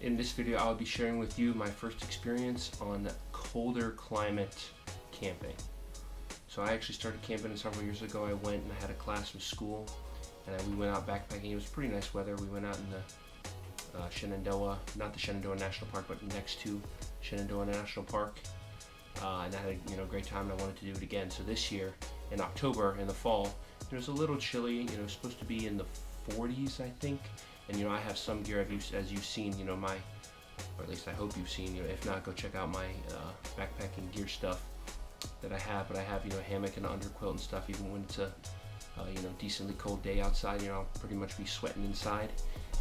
In this video, I'll be sharing with you my first experience on colder climate camping. So I actually started camping several years ago. I went and I had a class with school, and we went out backpacking. It was pretty nice weather. We went out in the Shenandoah, not the Shenandoah National Park, but next to Shenandoah National Park, and I had a great time, and I wanted to do it again. So this year, in October, in the fall, it was a little chilly. It was supposed to be in the 40s, I think. And I have some gear, as you've seen, or at least I hope you've seen. If not, go check out my backpacking gear stuff that I have. But I have, a hammock and an underquilt and stuff. Even when it's a, decently cold day outside, I'll pretty much be sweating inside.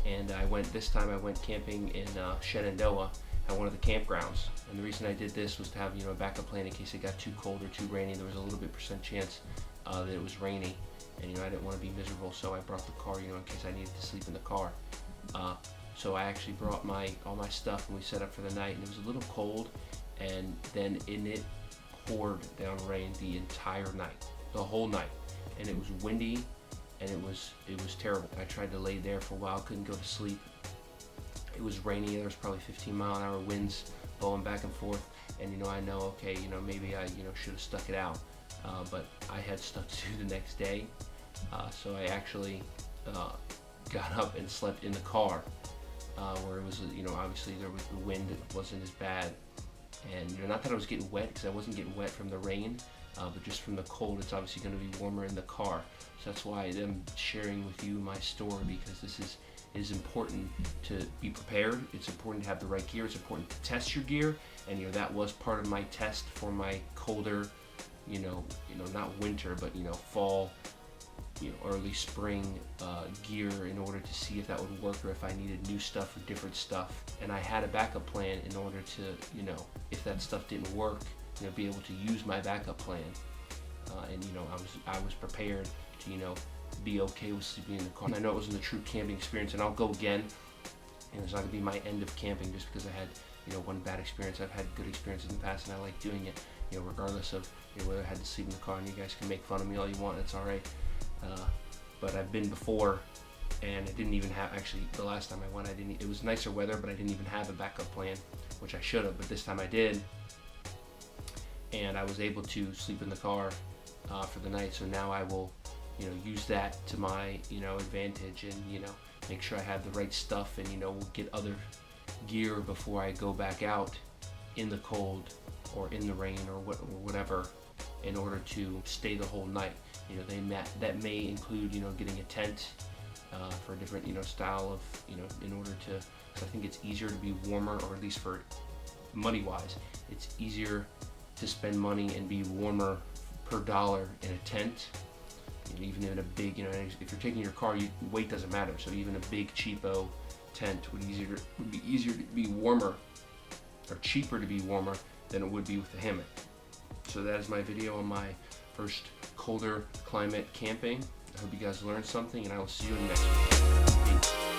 And this time I went camping in Shenandoah at one of the campgrounds. And the reason I did this was to have, a backup plan in case it got too cold or too rainy. There was a little bit % chance that it was rainy. And I didn't want to be miserable, so I brought the car, in case I needed to sleep in the car. So I actually brought all my stuff, and we set up for the night. And it was a little cold, and then it poured down rain the entire night, the whole night, and it was windy, and it was terrible. I tried to lay there for a while, couldn't go to sleep. It was rainy. There was probably 15-mile-an-hour winds blowing back and forth, and I know, okay, maybe I should have stuck it out. But I had stuff to do the next day, so I actually got up and slept in the car, where it was, obviously there was the wind, it wasn't as bad, and not that I was getting wet, because I wasn't getting wet from the rain, but just from the cold. It's obviously going to be warmer in the car, so that's why I'm sharing with you my story, because this is important to be prepared. It's important to have the right gear. It's important to test your gear, and that was part of my test for my colder, not winter, but fall, early spring gear, in order to see if that would work, or if I needed new stuff or different stuff. And I had a backup plan in order to, if that stuff didn't work, be able to use my backup plan. And I was prepared to be okay with sleeping in the car. And I know it wasn't a true camping experience, and I'll go again. It's not gonna be my end of camping just because I had one bad experience. I've had good experiences in the past, and I like doing it, regardless of whether I had to sleep in the car. And you guys can make fun of me all you want, it's all right. But I've been before, and I didn't even have, actually the last time I went, it was nicer weather, but I didn't even have a backup plan, which I should have, but this time I did. And I was able to sleep in the car for the night, so now I will use that to my advantage, and make sure I have the right stuff, and get other gear before I go back out in the cold or in the rain or whatever, in order to stay the whole night. That may include getting a tent for a different style of in order to, because I think it's easier to be warmer, or at least for money wise, it's easier to spend money and be warmer per dollar in a tent. Even in a big, if you're taking your car, weight doesn't matter. So even a big cheapo tent would be easier to be warmer, or cheaper to be warmer than it would be with a hammock. So that is my video on my first colder climate camping. I hope you guys learned something, and I will see you in the next one. Peace.